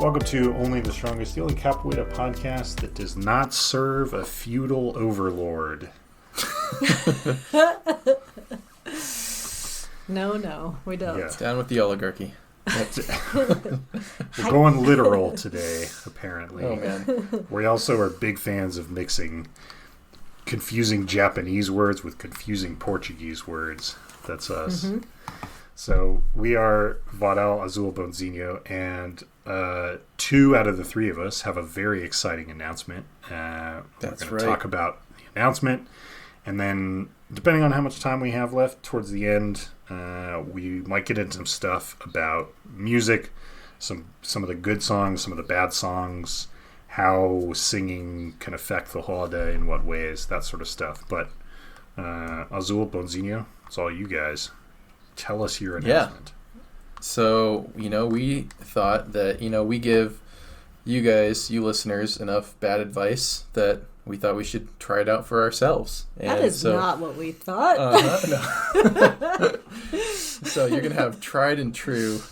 Welcome to Only the Strongest, the only Capoeira podcast that does not serve a feudal overlord. No, we don't. Yeah. Down with the oligarchy. We're going literal today, apparently. Oh, man. We also are big fans of mixing confusing Japanese words with confusing Portuguese words. That's us. Mm-hmm. So we are Vadal, Azul, Bonzinho, and 2 out of the 3 of us have a very exciting announcement. We're going to talk about the announcement, and then depending on how much time we have left towards the end, we might get into some stuff about music, some of the good songs, some of the bad songs, how singing can affect the holiday in what ways, that sort of stuff. But Azul, Bonzinho, it's all you guys. Tell us your announcement. Yeah. So, we thought that, we give you guys, you listeners, enough bad advice that we thought we should try it out for ourselves. And that is not what we thought. No. So you're going to have tried and true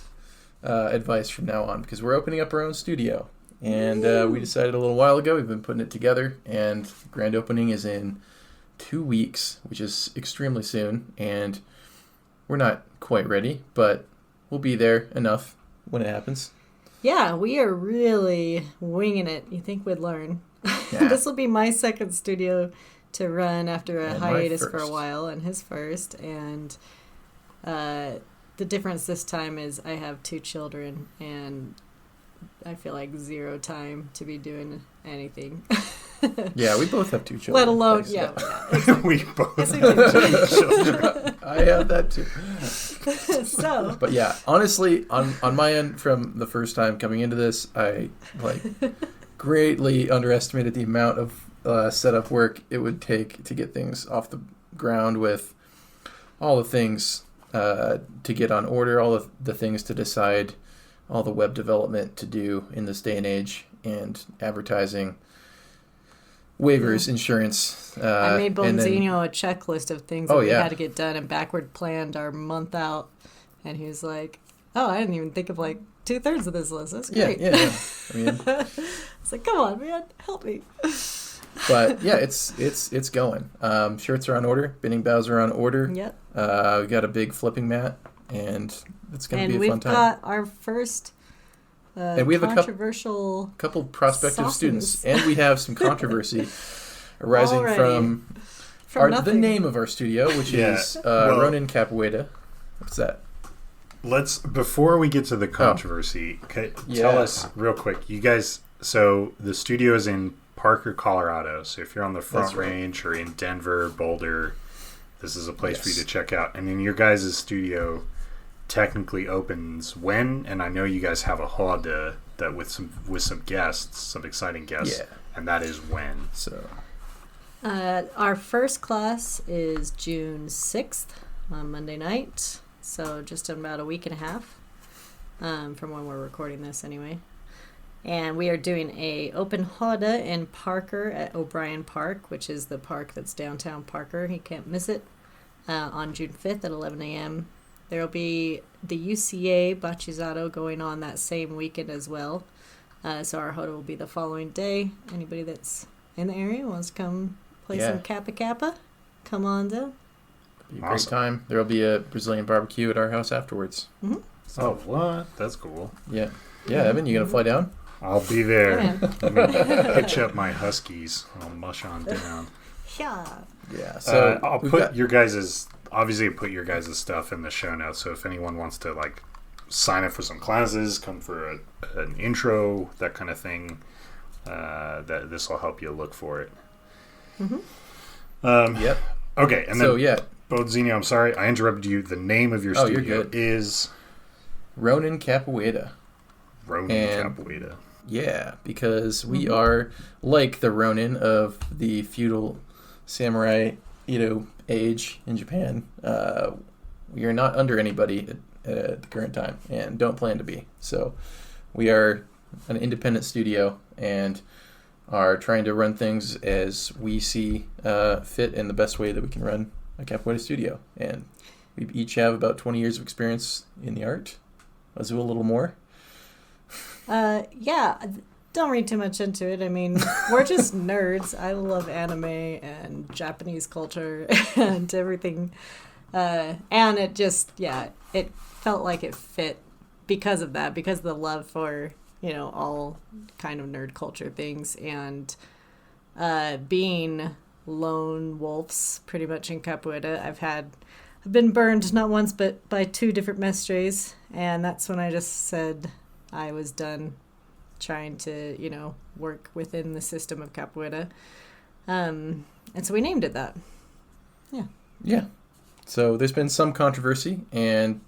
advice from now on, because we're opening up our own studio. And we decided a little while ago, we've been putting it together, and grand opening is in 2 weeks, which is extremely soon. And we're not quite ready, but we'll be there enough when it happens. Yeah, we are really winging it. You think we'd learn. Yeah. This will be my second studio to run after a hiatus for a while, and his first. And the difference this time is I have 2 children, and I feel like 0 time to be doing anything. Yeah, we both have 2 children. Let alone, exactly. We both have 2 children. I have that too. So, but yeah, honestly, on my end, from the first time coming into this, I greatly underestimated the amount of setup work it would take to get things off the ground, with all the things to get on order, all of the things to decide, all the web development to do in this day and age, and advertising, waivers, insurance. I made Bonzinho a checklist of things that we had to get done, and backward planned our month out. And he was like, "Oh, I didn't even think of 2/3 of this list. That's great." Yeah. I mean, it's like, come on, man, help me. But yeah, it's going. Shirts are on order. Binning bows are on order. Yep. We got a big flipping mat, and it's going to be a fun time. And we've got our first and we have controversial a couple prospective sauces. students, and we have some controversy arising from the name of our studio, which is Ronin Capoeira. What's that? Before we get to the controversy, tell us real quick, you guys. So the studio is in Parker, Colorado. So if you're on the Front Range or in Denver, Boulder, this is a place for you to check out. And then your guys' studio technically opens when? And I know you guys have a holiday that with some guests, some exciting guests, and that is when. So our first class is June 6th on Monday night. So just in about a week and a half from when we're recording this anyway. And we are doing a open holiday in Parker at O'Brien Park, which is the park that's downtown Parker. You can't miss it, on June 5th at 11 a.m. There will be the UCA Bachillerato going on that same weekend as well. So our hoda will be the following day. Anybody that's in the area wants to come play some Kappa, come on down. Be a great time. There will be a Brazilian barbecue at our house afterwards. Mm-hmm. So, what? That's cool. Yeah. Yeah, Evan, you going to fly down? I'll be there. I'm going to hitch up my Huskies. I'll mush on down. Yeah. So I'll put your guys' stuff in the show notes. So if anyone wants to sign up for some classes, come for an intro, that kind of thing, that this will help you look for it. Mm-hmm. Yep. Okay, and then Bonzinho, I'm sorry, I interrupted you. The name of your studio is Ronin Capoeira. Capoeira. Yeah, because we are like the Ronin of the feudal samurai Edo age in Japan. We are not under anybody at the current time, and don't plan to be. So we are an independent studio and are trying to run things as we see fit in the best way that we can run a capoeira studio. And we each have about 20 years of experience in the art. Azul a little more. Yeah, don't read too much into it. I mean, we're just nerds. I love anime and Japanese culture and everything. And it just, it felt like it fit because of that, because of the love for, all kind of nerd culture things, and being lone wolves pretty much in Capoeira. I've been burned not once but by 2 different mestres, and that's when I just said I was done trying to, work within the system of Capoeira. And so we named it that. Yeah. Yeah. So there's been some controversy and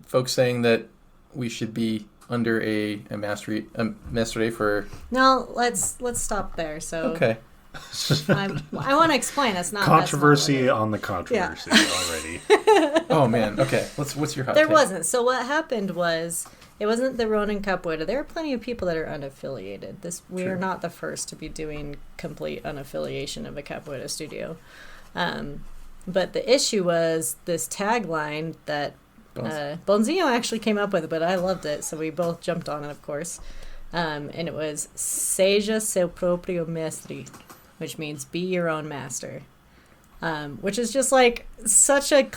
folks saying that we should be under a mestre for... No, let's stop there. So okay. I want to explain. It's not controversy on the controversy already. Oh man. Okay. What's your hot There take? wasn't. So what happened was, it wasn't the Ronin Capoeira. There are plenty of people that are unaffiliated. We are not the first to be doing complete unaffiliation of a Capoeira studio. But the issue was this tagline that Bonzinho actually came up with, but I loved it, so we both jumped on it, of course. And it was "Seja seu próprio mestre," which means "be your own master," which is just like such a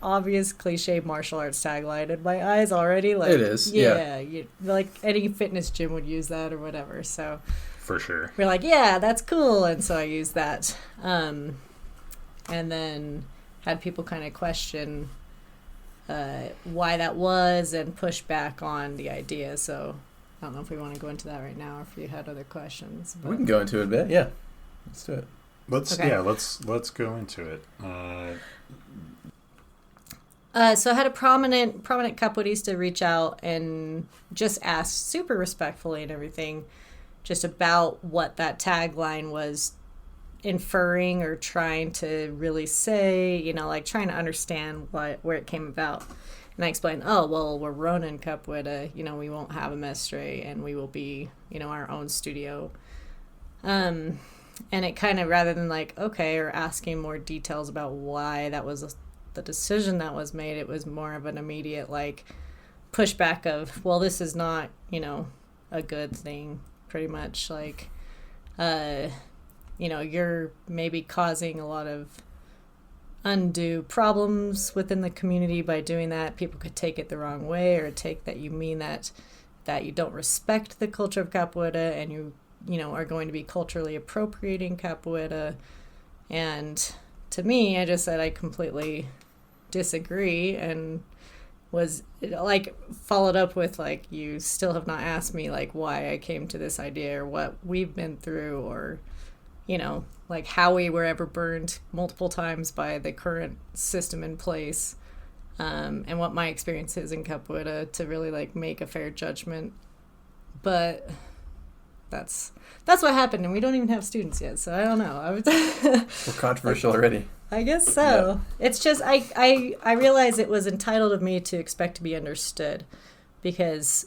obvious cliche martial arts tagline in my eyes already. Like, it is, like any fitness gym would use that or whatever. So for sure, we're like, yeah, that's cool, and so I used that. And then had people kind of question why that was and push back on the idea. So I don't know if we want to go into that right now or if you had other questions. But... We can go into it a bit. Yeah, let's do it. Let's go into it. So I had a prominent capoeirista reach out and just ask super respectfully and everything just about what that tagline was inferring or trying to really say, trying to understand where it came about. And I explained, we're Ronin Capoeira, we won't have a mestre and we will be, our own studio. And it kind of, rather than or asking more details about why that was the decision that was made, it was more of an immediate pushback of, well, this is not, a good thing, pretty much. You're maybe causing a lot of undue problems within the community by doing that. People could take it the wrong way or take that you mean that you don't respect the culture of Capoeira and you are going to be culturally appropriating Capoeira. And to me, I just said I completely disagree and was followed up with you still have not asked me why I came to this idea or what we've been through or how we were ever burned multiple times by the current system in place, and what my experience is in Capoeira to really make a fair judgment. But that's what happened, and we don't even have students yet, so I don't know. We're controversial already. I guess so. Yeah. It's just I realized it was entitled of me to expect to be understood, because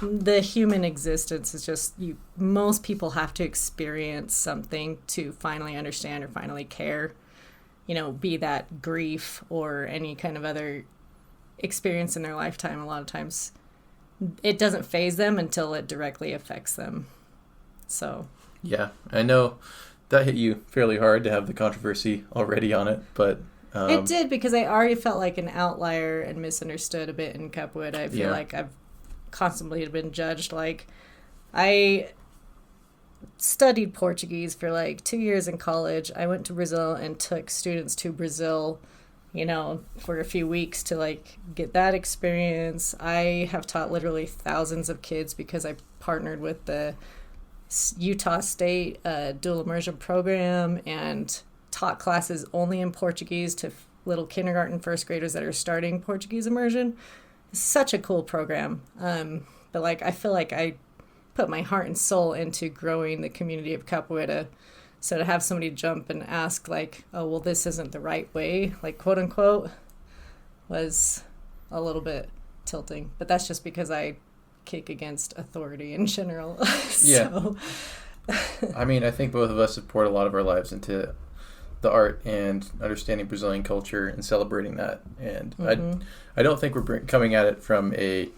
the human existence is just most people have to experience something to finally understand or finally care, be that grief or any kind of other experience in their lifetime. A lot of times it doesn't faze them until it directly affects them. So yeah, I know that hit you fairly hard to have the controversy already on it, but it did, because I already felt like an outlier and misunderstood a bit in Capoeira. I feel like I've constantly been judged. I studied Portuguese for 2 years in college. I went to Brazil and took students to Brazil, for a few weeks to get that experience. I have taught literally thousands of kids because I partnered with the Utah State dual immersion program and taught classes only in Portuguese to little kindergarten first graders that are starting Portuguese immersion. Such a cool program. But I feel like I put my heart and soul into growing the community of Capoeira. So to have somebody jump and ask this isn't the right way, quote unquote, was a little bit tilting. But that's just because I kick against authority in general. Yeah. I mean, I think both of us have poured a lot of our lives into the art and understanding Brazilian culture and celebrating that. And I don't think we're coming at it from a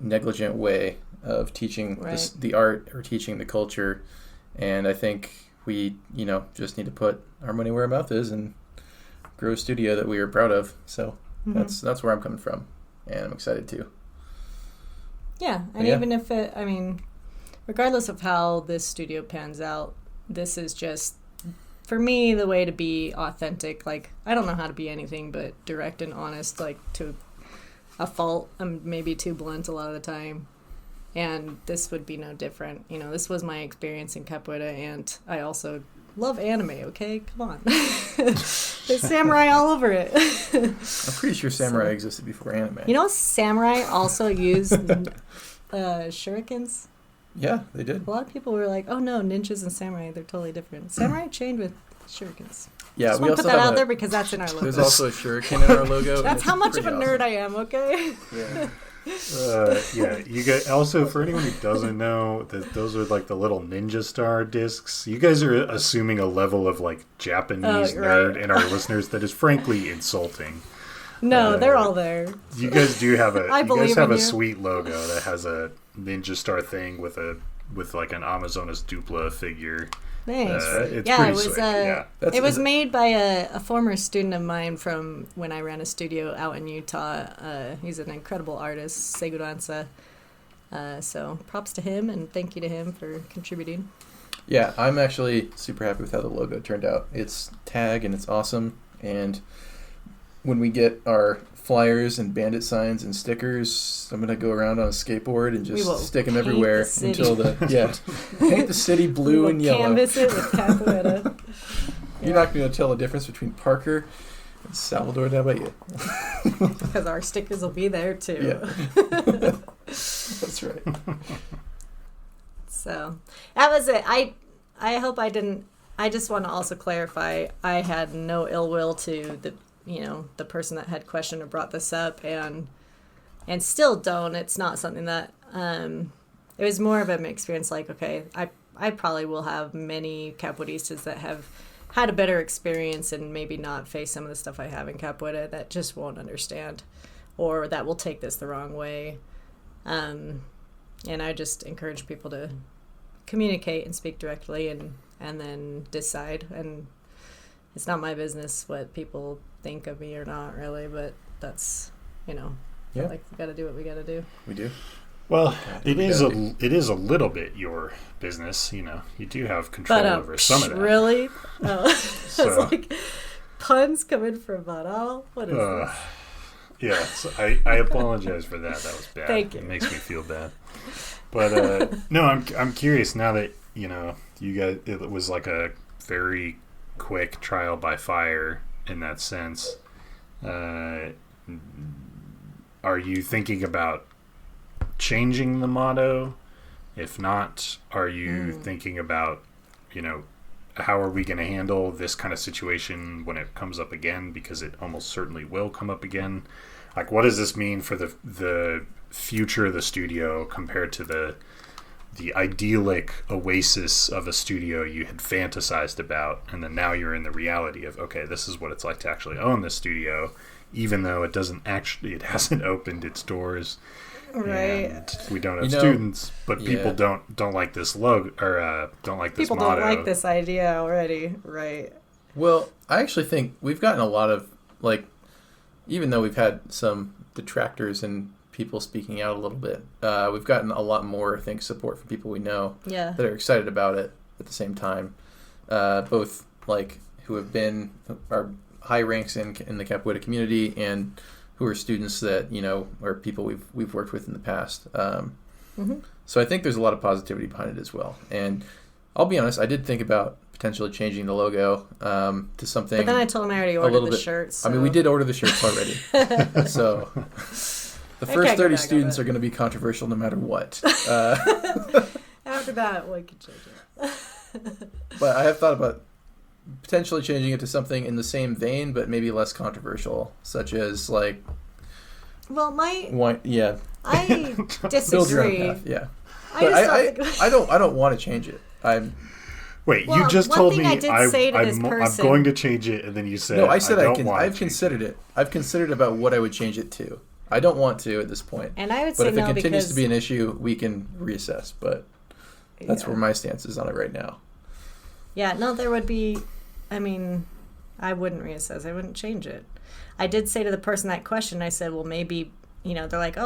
negligent way of teaching the art or teaching the culture. And I think we, just need to put our money where our mouth is and grow a studio that we are proud of. So that's where I'm coming from, and I'm excited too. Yeah, and even if regardless of how this studio pans out, this is just, for me, the way to be authentic. Like, I don't know how to be anything but direct and honest, like, to a fault. I'm maybe too blunt a lot of the time. And this would be no different. This was my experience in Capoeira, and I also love anime, okay? Come on. There's samurai all over it. I'm pretty sure samurai existed before anime. Samurai also used shurikens? Yeah, they did. A lot of people were like, oh no, ninjas and samurai, they're totally different. Samurai trained with shurikens. Yeah, just we also put that out there because that's in our logo. There's also a shuriken in our logo. That's how much of a nerd I am, okay? Yeah. You guys, also, for anyone who doesn't know, that those are like the little ninja star discs. You guys are assuming a level of like Japanese nerd in our listeners that is frankly insulting. No, they're all there. You guys do have a sweet logo that has a ninja star thing with like an Amazonas dupla figure. Thanks. It's pretty sweet. It was made by a former student of mine from when I ran a studio out in Utah. He's an incredible artist, Seguranza. So props to him, and thank you to him for contributing. Yeah, I'm actually super happy with how the logo turned out. It's tag and it's awesome. And when we get our flyers and bandit signs and stickers, I'm gonna go around on a skateboard and just stick them everywhere until paint the city blue and yellow. Canvas it with Capoeira. You're not gonna tell the difference between Parker and Salvador. How about you? Because our stickers will be there too. Yeah. That's right. So that was it. I hope I didn't. I just want to also clarify. I had no ill will to the person that had questioned or brought this up, and still don't. It's not something that it was more of an experience. Like, okay, I probably will have many capoeiristas that have had a better experience and maybe not face some of the stuff I have in capoeira that just won't understand, or that will take this the wrong way. And I just encourage people to communicate and speak directly, and then decide. And it's not my business what people think of me or not, really, but that's, like, we got to do what we got to do. We do. Well, it is a little bit your business, You do have control over some of that. Really? Oh. So. It's like puns coming from Varal. What is this? Yeah, so I apologize for that. That was bad. Thank you. It makes me feel bad. But no, I'm curious now that you guys. It was like a very quick trial by fire in that sense. Are you thinking about changing the motto? If not, are you thinking about, how are we going to handle this kind of situation when it comes up again? Because it almost certainly will come up again. Like, what does this mean for the future of the studio compared to the idyllic oasis of a studio you had fantasized about, and then now you're in the reality of, okay, this is what it's like to actually own this studio, even though it hasn't opened its doors, right? And we don't have students, but people don't like this logo, or don't like this motto. People don't like this idea already, right? Well, I actually think we've gotten a lot of, like, even though we've had some detractors and people speaking out a little bit, we've gotten a lot more, I think, support from people we know that are excited about it at the same time, both like who have been our high ranks in the capoeira community and who are students that or people we've worked with in the past. So I think there's a lot of positivity behind it as well. And I'll be honest, I did think about potentially changing the logo to something. But then I told him I already ordered the shirts. So. I mean, we did order the shirts already. So the first 30 students are going to be controversial no matter what. After that, we can change it. But I have thought about potentially changing it to something in the same vein, but maybe less controversial, such as like. Well, I disagree. Build your own path, yeah. I don't want to change it. Wait, you just told me I'm going to change it, and then you said no. I said I've considered it. I've considered about what I would change it to. I don't want to at this point. And I would but say if it no continues because to be an issue, we can reassess. But that's yeah. where my stance is on it right now. Yeah, no, there would be. I mean, I wouldn't reassess. I wouldn't change it. I did say to the person that question, I said, well, maybe, they're like,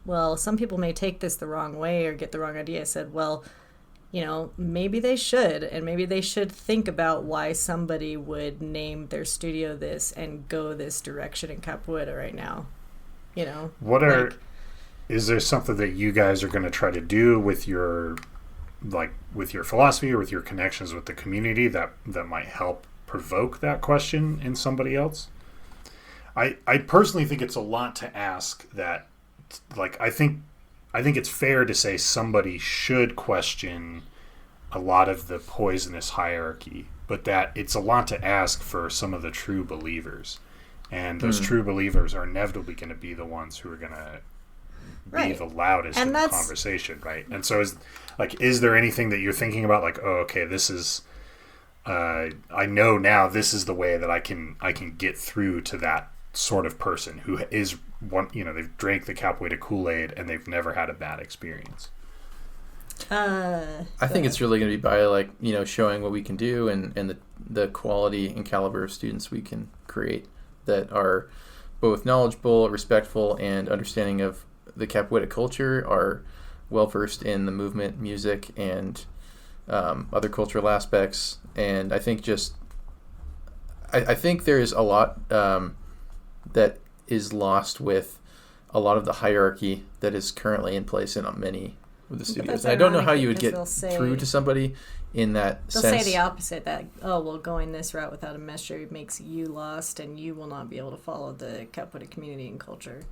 well, some people may take this the wrong way or get the wrong idea. I said, well, maybe they should, and maybe they should think about why somebody would name their studio this and go this direction in Capoeira right now. Is there something that you guys are going to try to do with your philosophy or with your connections with the community that might help provoke that question in somebody else? I personally think it's a lot to ask that, I think it's fair to say somebody should question a lot of the poisonous hierarchy, but that it's a lot to ask for some of the true believers. And those true believers are inevitably going to be the ones who are going to be the loudest in the conversation, right? And so is there anything that you're thinking about, this is I know now this is the way that I can get through to that sort of person who is one, they've drank the Capoeira Kool-Aid and they've never had a bad experience. I think it's really going to be by showing what we can do and the quality and caliber of students we can create that are both knowledgeable, respectful, and understanding of the Capoeira culture, are well versed in the movement, music, and other cultural aspects. And I think I think there is a lot that is lost with a lot of the hierarchy that is currently in place in many of the studios. And I don't know how you would get through to somebody in that they'll sense. Say the opposite, that, going this route without a mestre makes you lost and you will not be able to follow the Capoeira community and culture.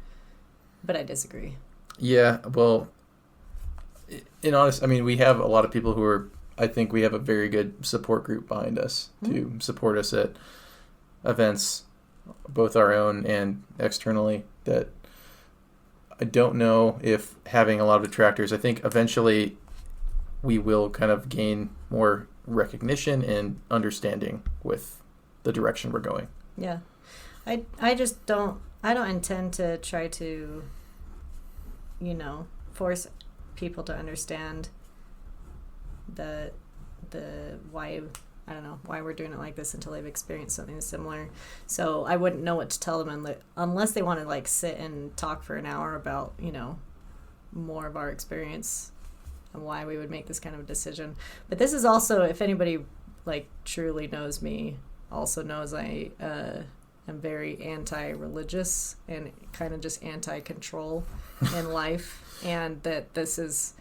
But I disagree. Yeah, well, we have a lot of people who are, I think we have a very good support group behind us to support us at events, both our own and externally, that I don't know if having a lot of detractors, I think eventually we will kind of gain more recognition and understanding with the direction we're going. Yeah. I just don't intend to try to, force people to understand the why we're doing it like this until they've experienced something similar. So I wouldn't know what to tell them unless they want to sit and talk for an hour about more of our experience and why we would make this kind of a decision. But this is also, if anybody truly knows me, also knows I am very anti-religious and kind of just anti-control in life, and that this is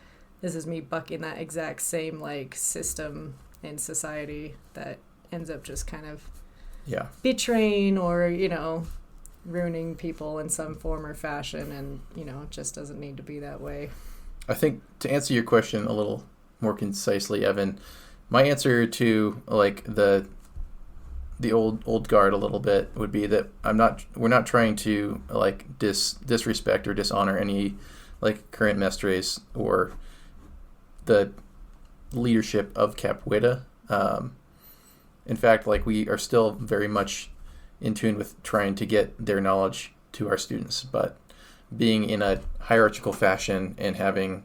me bucking that exact same system in society that ends up just kind of betraying or ruining people in some form or fashion, and it just doesn't need to be that way. I think to answer your question a little more concisely, Evan, my answer to the old guard a little bit would be that we're not trying to disrespect or dishonor any current mestres or the leadership of Capoeira. In fact, we are still very much in tune with trying to get their knowledge to our students, but being in a hierarchical fashion and having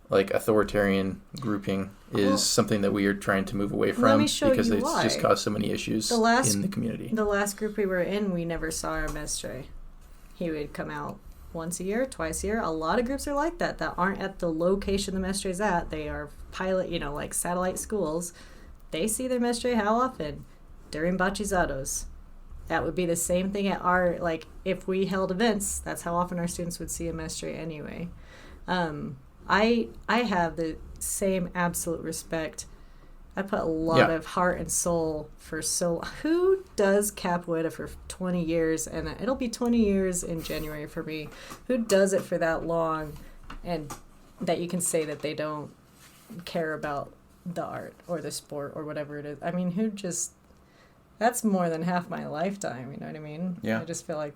authoritarian grouping is something that we are trying to move away from because it's just caused so many issues in the community. The last group we were in, we never saw our mestre. He would come out once a year, twice a year. A lot of groups are like that aren't at the location the mestre is at. They are pilot, satellite schools. They see their mestre how often? During bachizados. That would be the same thing at our, if we held events, that's how often our students would see a mestre anyway. I have the same absolute respect. I put a lot of heart and soul for who does Capoeira for 20 years, and it'll be 20 years in January for me. Who does it for that long, and that you can say that they don't care about the art or the sport or whatever it is. I mean, that's more than half my lifetime, you know what I mean? Yeah. I just feel like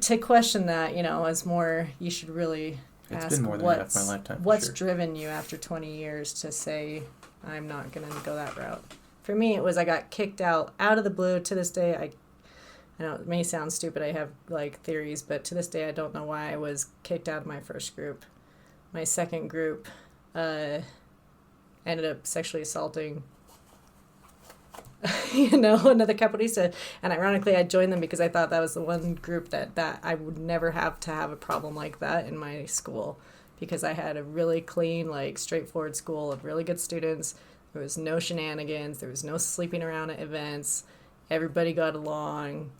to question that, is more, you should really it's ask been more than half my lifetime. What's driven you after 20 years to say, I'm not going to go that route? For me, it was I got kicked out of the blue. To this day, I know it may sound stupid. I have like theories, but to this day, I don't know why I was kicked out of my first group. My second group ended up sexually assaulting, another capoeirista. And ironically, I joined them because I thought that was the one group that I would never have to have a problem like that in my school, because I had a really clean, like straightforward school of really good students. There was no shenanigans. There was no sleeping around at events. Everybody got along.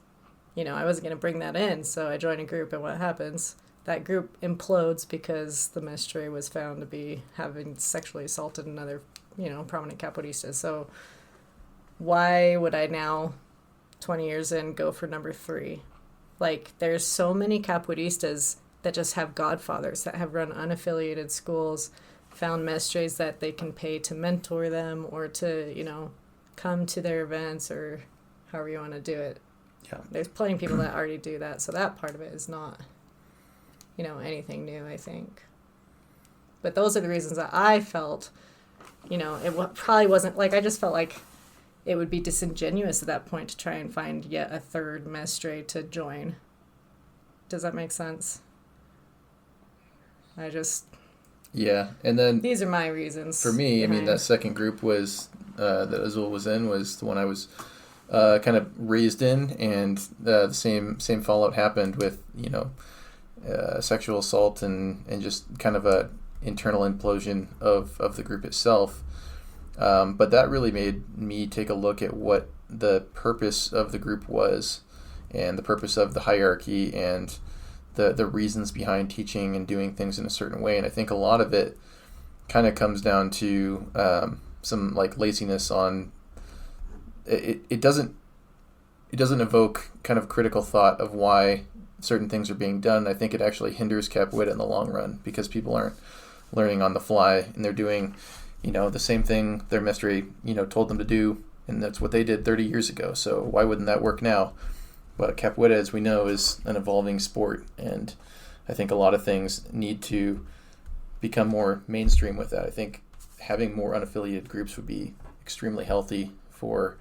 I wasn't going to bring that in, so I joined a group, and what happens? That group implodes because the mestre was found to be having sexually assaulted another, prominent capoeirista. So why would I now, 20 years in, go for number 3? Like, there's so many capoeiristas that just have godfathers, that have run unaffiliated schools, found mestres that they can pay to mentor them or to, come to their events or however you want to do it. Yeah. There's plenty of people that already do that, so that part of it is not, anything new, I think. But those are the reasons that I felt, it probably wasn't, like, I just felt like it would be disingenuous at that point to try and find yet a third mestre to join. Does that make sense? Yeah, and then these are my reasons. For me, that second group was that Azul was in was the one I was kind of raised in, and the same fallout happened with sexual assault and just kind of a internal implosion of the group itself. But that really made me take a look at what the purpose of the group was, and the purpose of the hierarchy, and the reasons behind teaching and doing things in a certain way. And I think a lot of it kind of comes down to some like laziness on it. It doesn't evoke kind of critical thought of why certain things are being done. I think it actually hinders capoeira in the long run, because people aren't learning on the fly, and they're doing the same thing their mestre told them to do, and that's what they did 30 years ago. So why wouldn't that work now? But capoeira, as we know, is an evolving sport, and I think a lot of things need to become more mainstream with that. I think having more unaffiliated groups would be extremely healthy for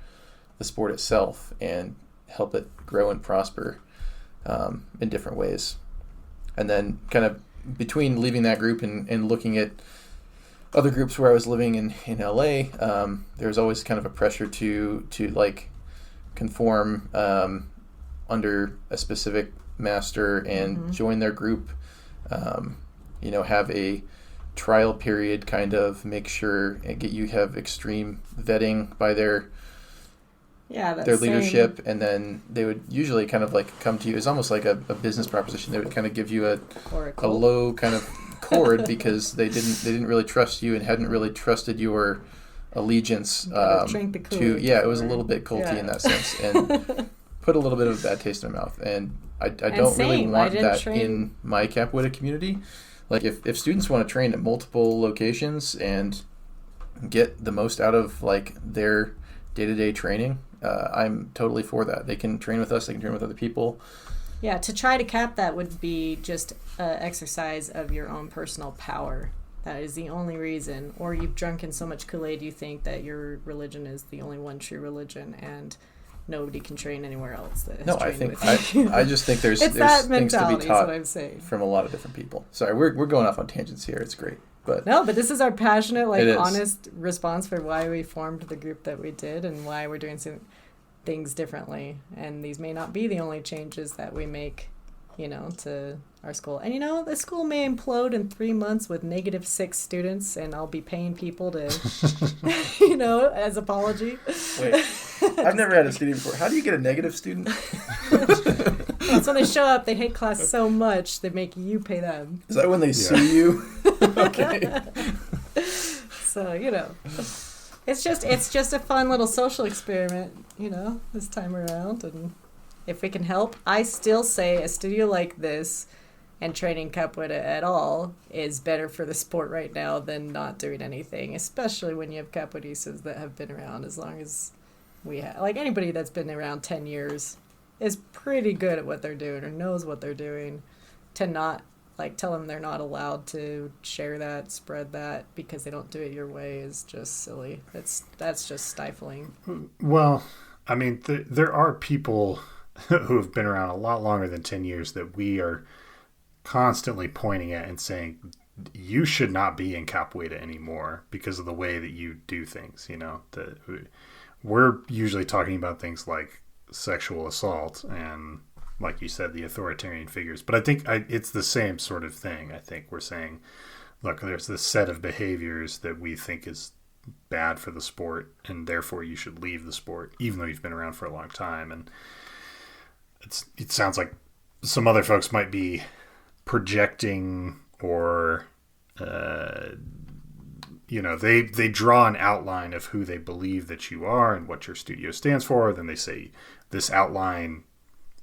the sport itself and help it grow and prosper in different ways. And then kind of between leaving that group and looking at other groups where I was living in LA, there was always kind of a pressure to like conform under a specific master and join their group, have a trial period, kind of make sure you have extreme vetting by their leadership, and then they would usually kind of like come to you. It's almost like a business proposition. They would kind of give you a low kind of cord because they didn't really trust you and hadn't really trusted your allegiance drink the Kool-Aid it was a little bit culty in that sense, and put a little bit of a bad taste in my mouth. And I don't really want that in my capoeira community. Like if students want to train at multiple locations and get the most out of like their day-to-day training, I'm totally for that. They can train with us, they can train with other people. Yeah, to try to cap that would be just an exercise of your own personal power. That is the only reason. Or you've drunken so much Kool-Aid you think that your religion is the only one true religion, and nobody can train anywhere else. I just think there's things to be taught from a lot of different people. Sorry, we're going off on tangents here. It's great. But this is our passionate, honest response for why we formed the group that we did and why we're doing some things differently. And these may not be the only changes that we make, to our school. And, the school may implode in 3 months with -6 students, and I'll be paying people to, as apology. Wait, I've never had a student before. How do you get a negative student? So when they show up, they hate class so much, they make you pay them. Is that when they see you? Okay. So, it's just a fun little social experiment, this time around. And if we can help, I still say a studio like this and training capoeira at all is better for the sport right now than not doing anything, especially when you have capoeiristas that have been around as long as we have. Like, anybody that's been around 10 years is pretty good at what they're doing or knows what they're doing. To not, tell them they're not allowed to share that, spread that, because they don't do it your way is just silly. That's just stifling. Well, I mean, there are people who have been around a lot longer than 10 years that we are constantly pointing at and saying, you should not be in Capoeira anymore because of the way that you do things. We're usually talking about things like sexual assault and, like you said, the authoritarian figures. But I think it's the same sort of thing. I think we're saying, look, there's this set of behaviors that we think is bad for the sport, and therefore you should leave the sport, even though you've been around for a long time. And it sounds like some other folks might be projecting, or they draw an outline of who they believe that you are and what your studio stands for. Then they say this outline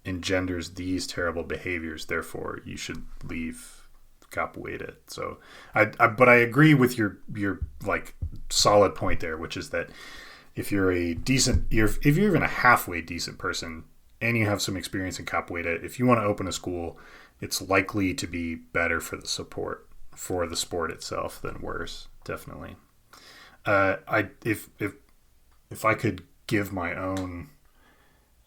engenders these terrible behaviors, therefore you should leave Capoeira. So but I agree with your like solid point there, which is that if you're if you're even a halfway decent person and you have some experience in Capoeira, if you want to open a school, it's likely to be better for the support for the sport itself than worse. Definitely. If I could give my own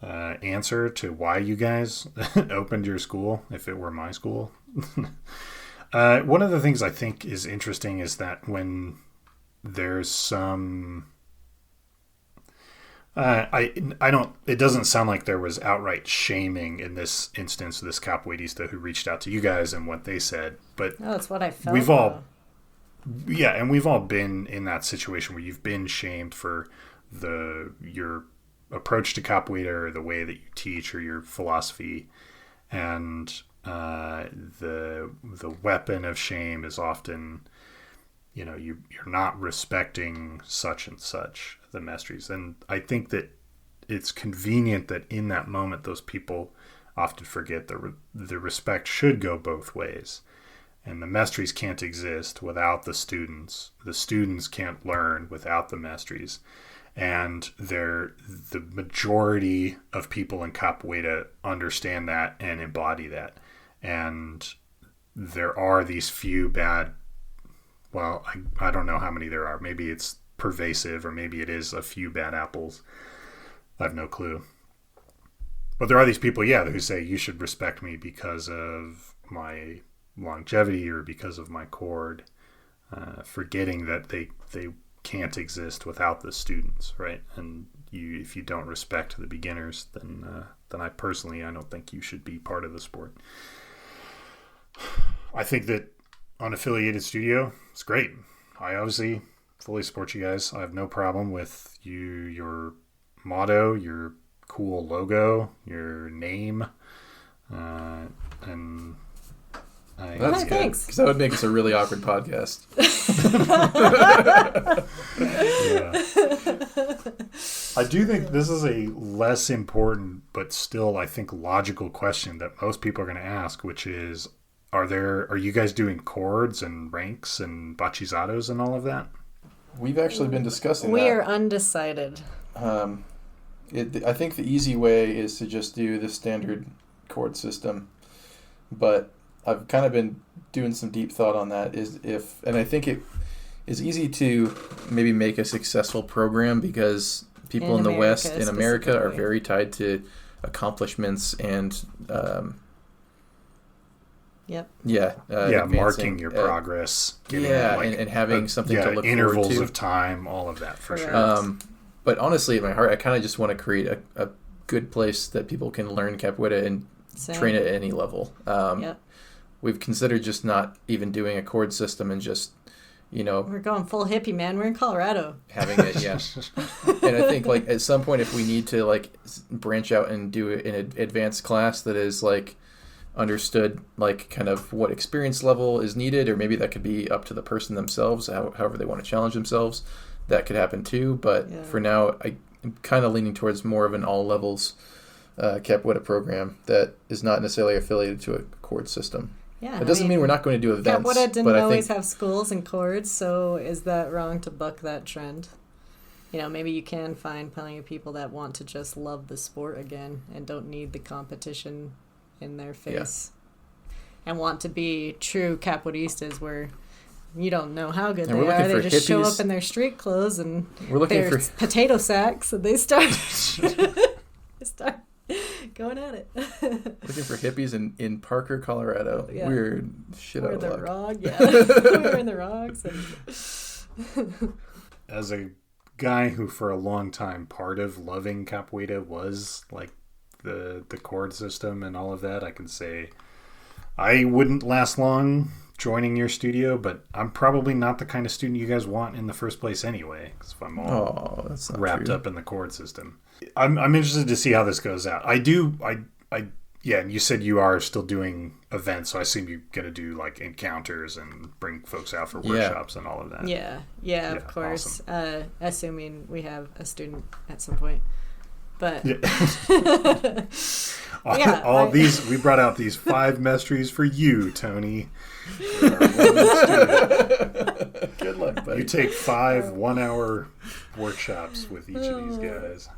answer to why you guys opened your school, if it were my school, one of the things I think is interesting is that when there's some it doesn't sound like there was outright shaming in this instance, this capoeirista who reached out to you guys and what they said, but that's what I felt. We've all been in that situation where you've been shamed for your approach to capoeira, or the way that you teach, or your philosophy, and the weapon of shame is often, you're not respecting such and such, the mestres. And I think that it's convenient that in that moment those people often forget the respect should go both ways. And the mestres can't exist without the students. The students can't learn without the mestres. And the majority of people in Capoeira understand that and embody that. And there are these few bad, well, I don't know how many there are. Maybe it's pervasive, or maybe it is a few bad apples. I have no clue. But there are these people, who say you should respect me because of my longevity or because of my cord, forgetting that they can't exist without the students, right? And if you don't respect the beginners, then I don't think you should be part of the sport. I think that unaffiliated studio is great. I obviously fully support you guys. I have no problem with your motto, your cool logo, your name, and that's good, because that would make us a really awkward podcast. I do think this is a less important, but still, I think, logical question that most people are going to ask, which is, are you guys doing chords and ranks and bachizados and all of that? We've actually been discussing that. We are undecided. I think the easy way is to just do the standard chord system, but I've kind of been doing some deep thought on that. And I think it is easy to maybe make a successful program because people in the West, in America, are very tied to accomplishments and marking your progress, and having something to look intervals forward to. Of time, all of that for sure. But honestly, in my heart, I kind of just want to create a good place that people can learn capoeira and train at any level. We've considered just not even doing a chord system and just, we're going full hippie, man. We're in Colorado. Having it, And I think at some point, if we need to branch out and do an advanced class that is understood kind of what experience level is needed, or maybe that could be up to the person themselves, however they want to challenge themselves, that could happen too. But for now, I'm kind of leaning towards more of an all levels capoeira program that is not necessarily affiliated to a chord system. Yeah, it doesn't mean we're not going to do events. Capoeira didn't always have schools and chords, so is that wrong to buck that trend? Maybe you can find plenty of people that want to just love the sport again and don't need the competition in their face, and want to be true capoeiristas where you don't know how good they are. They just show up in their street clothes and their potato sacks, and they start Going at it. Looking for hippies in Parker, Colorado. Yeah. Weird shit out of luck. Rog, yeah. We're in the rogs. As a guy who for a long time part of loving capoeira was like the chord system and all of that, I can say I wouldn't last long joining your studio, but I'm probably not the kind of student you guys want in the first place anyway, because if I'm all that's not wrapped true. up in the chord system. I'm interested to see how this goes out. Yeah, and you said you are still doing events, so I assume you're going to do like encounters and bring folks out for workshops and all of that. Yeah, of course. Awesome. Assuming we have a student at some point. But these, we brought out these 5 masteries for you, Tony. Good luck, buddy. You take 5 1-hour workshops with each of these guys.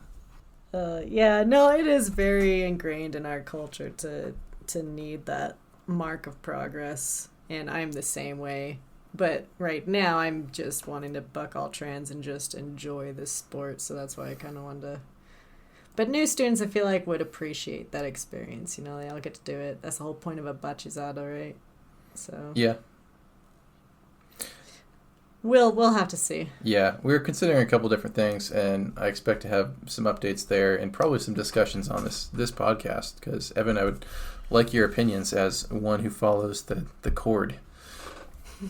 It is very ingrained in our culture to need that mark of progress, and I'm the same way. But right now, I'm just wanting to buck all trends and just enjoy this sport, so that's why I kind of wanted to. But new students, I feel like, would appreciate that experience. They all get to do it. That's the whole point of a bachizado, right? So yeah. We'll have to see. Yeah, we're considering a couple different things, and I expect to have some updates there and probably some discussions on this podcast, because, Evan, I would like your opinions as one who follows the chord.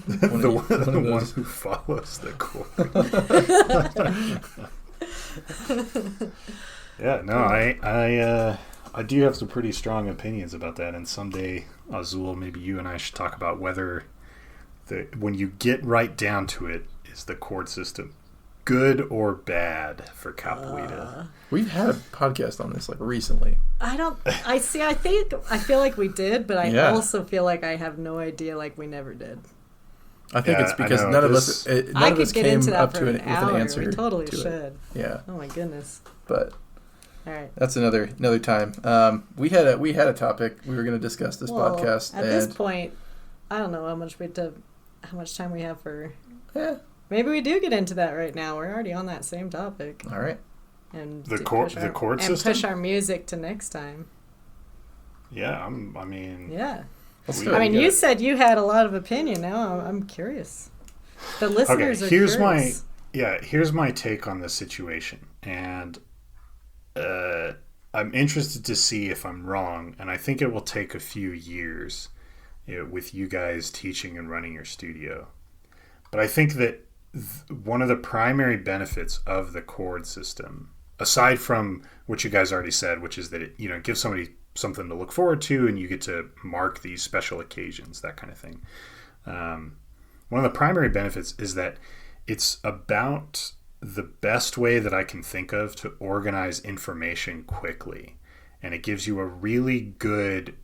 The one who follows the chord. Yeah, no, I do have some pretty strong opinions about that, and someday, Azul, maybe you and I should talk about whether when you get right down to it, is the chord system good or bad for capoeira? We've had a podcast on this recently. I feel like we did, but I also feel like I have no idea, we never did. I think it's because none of us came up to with an answer. We totally to should. It. Yeah. Oh my goodness. But all right. That's another time. We had a topic we were going to discuss this podcast. At this point, I don't know how much time we have for. Yeah. Maybe we do get into that right now. We're already on that same topic. All right. And the chord system, and push our music to next time. Yeah, Yeah. You said you had a lot of opinion. Now I'm curious. The listeners are curious. Here's my take on this situation, and I'm interested to see if I'm wrong, and I think it will take a few years with you guys teaching and running your studio. But I think that one of the primary benefits of the chord system, aside from what you guys already said, which is that it gives somebody something to look forward to, and you get to mark these special occasions, that kind of thing. One of the primary benefits is that it's about the best way that I can think of to organize information quickly. And it gives you a really good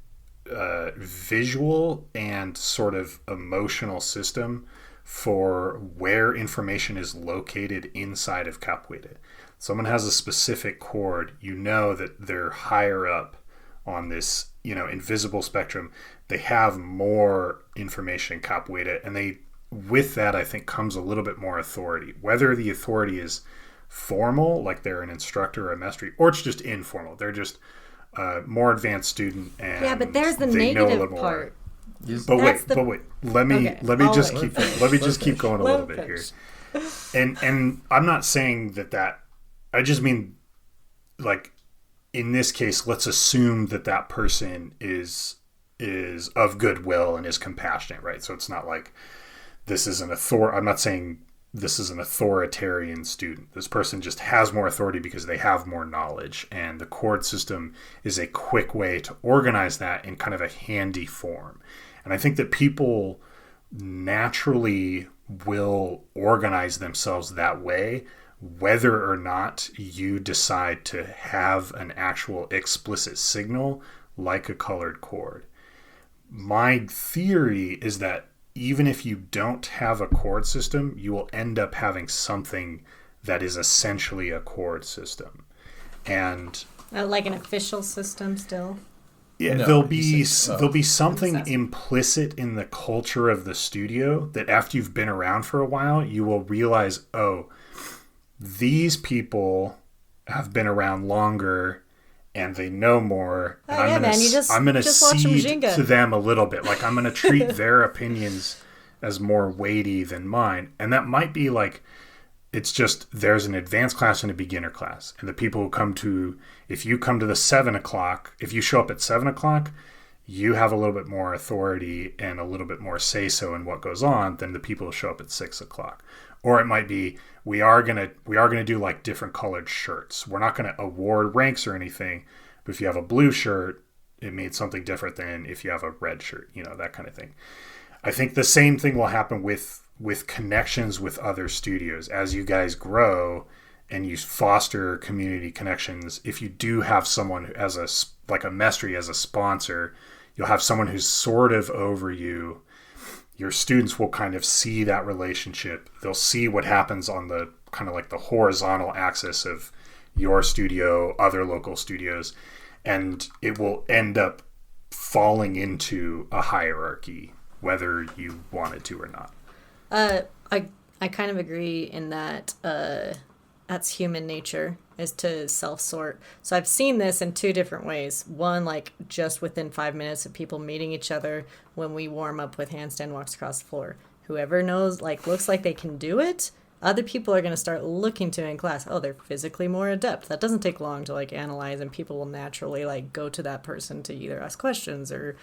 visual and sort of emotional system for where information is located inside of capoeira. Someone has a specific chord, that they're higher up on this, invisible spectrum. They have more information in capoeira, and with that, I think, comes a little bit more authority. Whether the authority is formal, like they're an instructor or a mastery, or it's just informal. They're just a more advanced student, and but there's the negative part. But wait. Let me just keep going a little bit here. And I'm not saying that. I just mean, in this case, let's assume that person is of goodwill and is compassionate, right? So it's not like this is I'm not saying this is an authoritarian student. This person just has more authority because they have more knowledge, and the chord system is a quick way to organize that in kind of a handy form. And I think that people naturally will organize themselves that way, whether or not you decide to have an actual explicit signal like a colored chord. My theory is that even if you don't have a chord system, you will end up having something that is essentially a chord system. And like an official system still? Yeah, no, there'll be something implicit in the culture of the studio that after you've been around for a while, you will realize, these people have been around longer, and they know more. And Oh, yeah, man, I'm gonna just watch them cede Jenga. to them a little bit. Like, I'm gonna treat their opinions as more weighty than mine, and that might be like, it's just there's an advanced class and a beginner class, and the people who come to, if you come to the 7 o'clock, if you show up at 7 o'clock, you have a little bit more authority and a little bit more say so in what goes on than the people who show up at 6 o'clock. Or it might be we are gonna do like different colored shirts. We're not gonna award ranks or anything, but if you have a blue shirt, it means something different than if you have a red shirt. That kind of thing. I think the same thing will happen with connections with other studios as you guys grow and you foster community connections. If you do have someone as like a Mestri as a sponsor, you'll have someone who's sort of over you. Your students will kind of see that relationship. They'll see what happens on the kind of like the horizontal axis of your studio, other local studios, and it will end up falling into a hierarchy, whether you want it to or not. I kind of agree in that that's human nature, is to self-sort. So I've seen this in two different ways. One, like just within 5 minutes of people meeting each other when we warm up with handstand walks across the floor. Whoever knows, like, looks like they can do it, other people are going to start looking to in class. Oh, they're physically more adept. That doesn't take long to like analyze, and people will naturally like go to that person to either ask questions or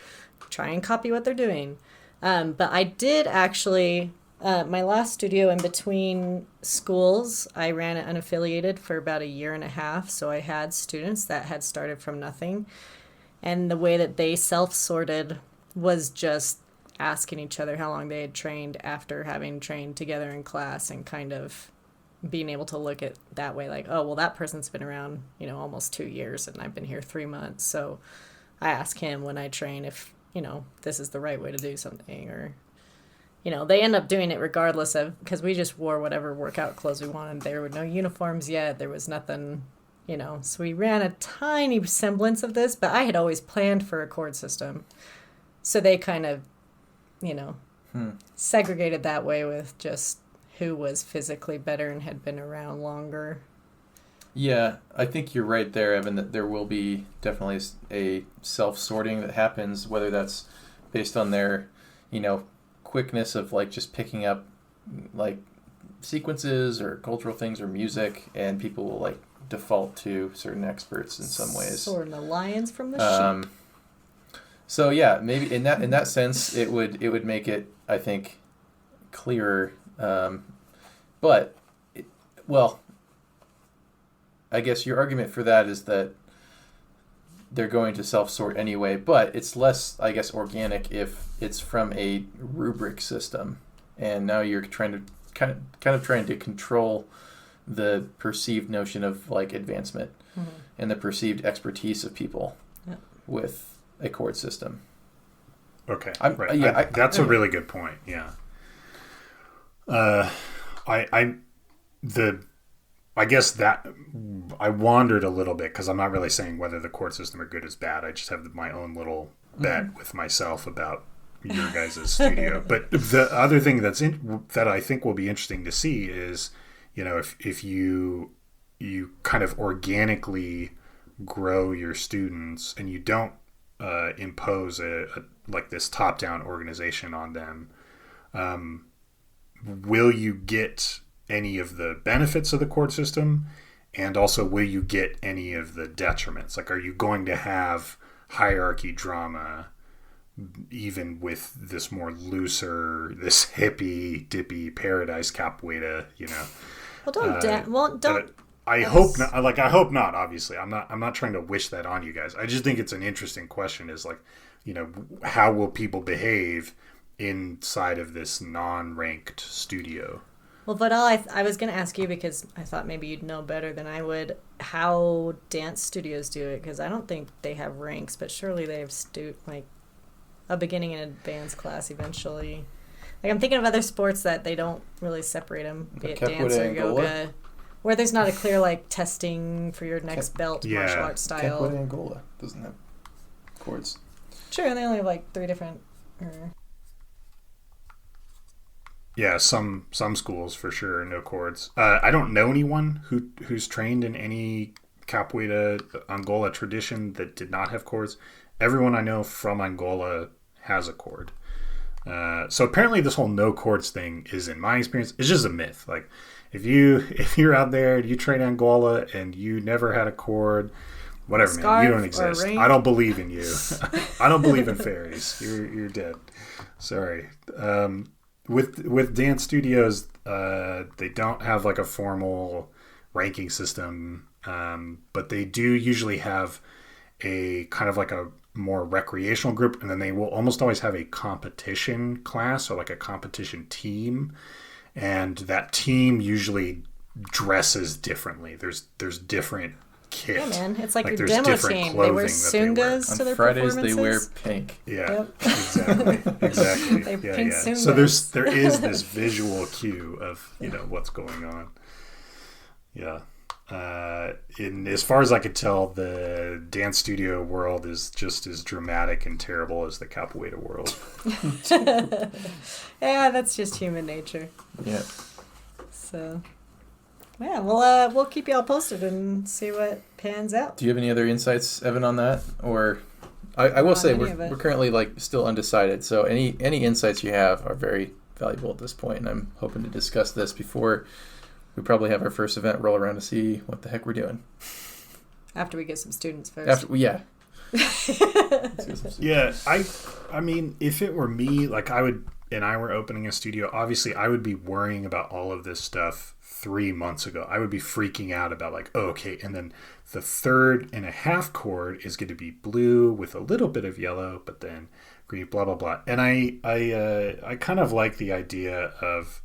try and copy what they're doing. But I did actually... my last studio in between schools, I ran it unaffiliated for about 1.5 years. So I had students that had started from nothing. And the way that they self-sorted was just asking each other how long they had trained after having trained together in class, and kind of being able to look at that way, like, oh, well, that person's been around, almost 2 years, and I've been here 3 months. So I ask him when I train if, this is the right way to do something, or... they end up doing it regardless of, because we just wore whatever workout clothes we wanted. There were no uniforms yet. There was nothing, So we ran a tiny semblance of this, but I had always planned for a chord system. So they kind of, segregated that way with just who was physically better and had been around longer. Yeah, I think you're right there, Evan, that there will be definitely a self-sorting that happens, whether that's based on their, quickness of like just picking up like sequences or cultural things or music, and people will like default to certain experts in some ways. Sort of the lions from the sheep. So yeah, maybe in that sense it would make it, I think, clearer. But I guess your argument for that is that they're going to self-sort anyway, but it's less, I guess, organic if it's from a rubric system, and now you're trying to kind of trying to control the perceived notion of like advancement and the perceived expertise of people with a chord system. Okay, right. That's a really good point. Yeah. I guess that I wandered a little bit because I'm not really saying whether the chord system are good or bad. I just have my own little bet with myself about your guys' studio. But the other thing that I think will be interesting to see is, if you kind of organically grow your students and you don't impose a like this top-down organization on them, will you get any of the benefits of the chord system, and also will you get any of the detriments? Like, are you going to have hierarchy drama even with this more looser, this hippie dippy paradise capoeira? I hope not. Like, I hope not. Obviously, I'm not trying to wish that on you guys. I just think it's an interesting question. Is like, how will people behave inside of this non-ranked studio? Well, Vidal, I was going to ask you, because I thought maybe you'd know better than I would, how dance studios do it, because I don't think they have ranks, but surely they have like a beginning and advanced class eventually. Like, I'm thinking of other sports that they don't really separate them, be it dance or yoga, where there's not a clear like testing for your next belt martial arts style. Capoeira Angola doesn't have chords. True, and they only have like 3 different... Yeah, some schools for sure, no chords. I don't know anyone who's trained in any Capoeira Angola tradition that did not have chords. Everyone I know from Angola has a chord. So apparently this whole no chords thing is, in my experience, it's just a myth. Like if you're out there, you train Angola and you never had a chord, whatever, man, you don't exist. I don't believe in you. I don't believe in fairies. You're dead. Sorry. With dance studios, they don't have like a formal ranking system, but they do usually have a kind of like a more recreational group, and then they will almost always have a competition class or like a competition team, and that team usually dresses differently. There's different kit. Yeah, man, it's like your demo team. They wear sungas to their Fridays. performances. They wear pink. Yeah, Yep. exactly. They have yeah, pink yeah. sungas. So there is this visual cue of what's going on. Yeah. As far as I could tell, the dance studio world is just as dramatic and terrible as the capoeira world. Yeah, that's just human nature. Yeah. So, yeah, we'll keep y'all posted and see what pans out. Do you have any other insights, Evan, on that? Or I will say we're currently like still undecided. So any insights you have are very valuable at this point, and I'm hoping to discuss this before we probably have our first event roll around to see what the heck we're doing. After we get some students first. Yeah. Yeah, I mean, if it were me, like I were opening a studio, obviously I would be worrying about all of this stuff 3 months ago. I would be freaking out about like, oh, okay, and then the 3.5 chord is going to be blue with a little bit of yellow, but then green, blah, blah, blah. And I kind of like the idea of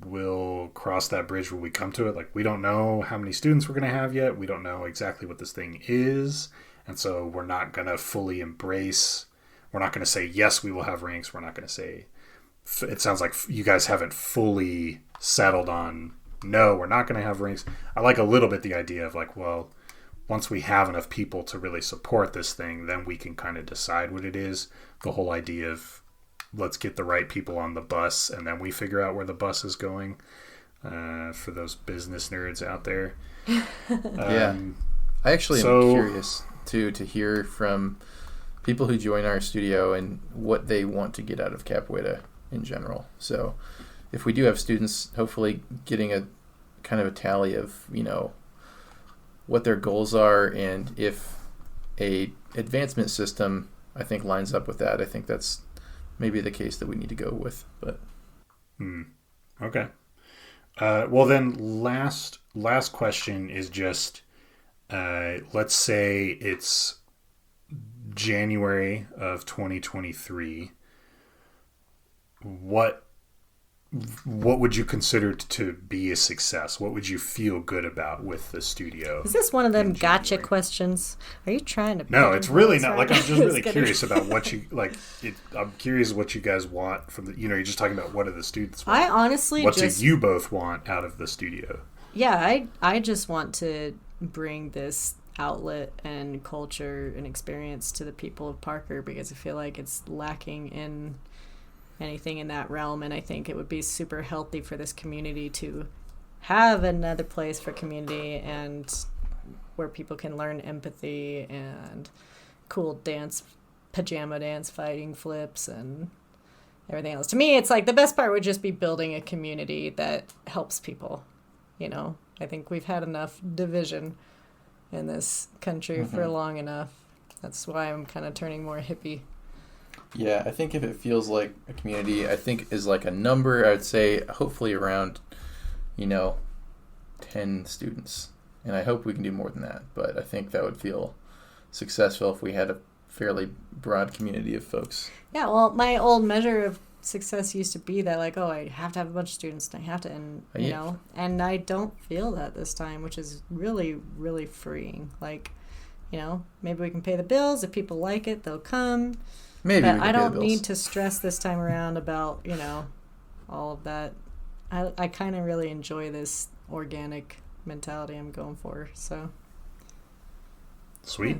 we'll cross that bridge when we come to it. Like, we don't know how many students we're going to have yet. We don't know exactly what this thing is. And so we're not going to fully embrace. We're not going to say, yes, we will have ranks. We're not going to say, it sounds like you guys haven't fully settled on, no, we're not going to have ranks. I like a little bit the idea of like, well, once we have enough people to really support this thing, then we can kind of decide what it is. The whole idea of let's get the right people on the bus, and then we figure out where the bus is going, for those business nerds out there. Yeah. I actually am curious to hear from people who join our studio and what they want to get out of Capoeira in general. So if we do have students, hopefully getting a kind of a tally of, what their goals are, and if a advancement system, I think, lines up with that. I think that's maybe the case that we need to go with. But okay. Well, then last question is just, let's say it's January of 2023. What would you consider to be a success? What would you feel good about with the studio? Is this one of them gotcha questions? Are you trying to? No, it's really not. Like, I'm just really curious about what you like. I'm curious what you guys want from the. You're just talking about what do the students want. I honestly what do you both want out of the studio? Yeah, I just want to bring this outlet and culture and experience to the people of Parker, because I feel like it's lacking in anything in that realm, and I think it would be super healthy for this community to have another place for community and where people can learn empathy and cool dance, pajama dance, fighting flips, and everything else. To me, it's like the best part would just be building a community that helps people. I think we've had enough division in this country for long enough. That's why I'm kind of turning more hippie. Yeah, I think if it feels like a community, I think is like a number, I would say hopefully around, 10 students. And I hope we can do more than that. But I think that would feel successful if we had a fairly broad community of folks. Yeah, well, my old measure of success used to be that, like, oh, I have to have a bunch of students, and I have to, and, and I don't feel that this time, which is really, really freeing. Like, maybe we can pay the bills. If people like it, they'll come. Maybe but I don't need to stress this time around about, all of that. I kind of really enjoy this organic mentality I'm going for. So sweet.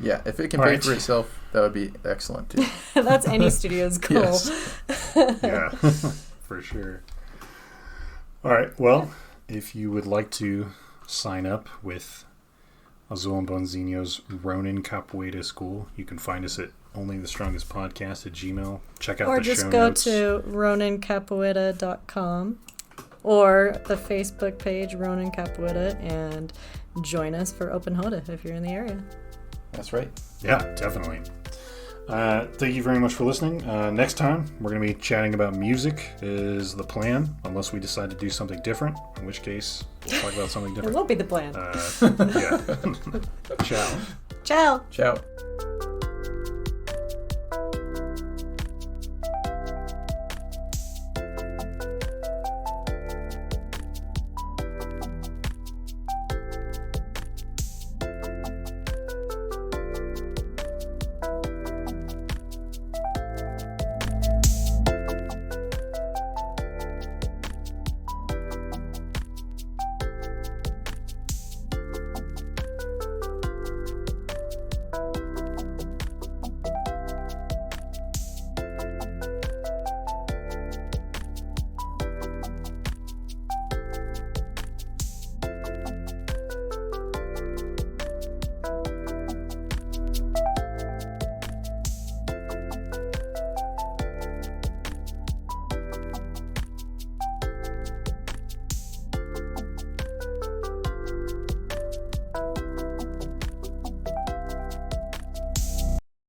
Yeah, if it can pay for itself, that would be excellent too. That's any studio's goal. Yes. Yeah, for sure. All right. Well, if you would like to sign up with Azul and Bonzinho's Ronin Capoeira School. You can find us at onlythestrongestpodcast at Gmail. Check out the show notes. Or just go to ronincapoeira.com or the Facebook page Ronin Capoeira and join us for Open Hoda if you're in the area. That's right. Yeah, definitely. Thank you very much for listening. Next time, we're going to be chatting about music is the plan, unless we decide to do something different, in which case we'll talk about something different. It won't be the plan. Yeah. Ciao. Ciao. Ciao.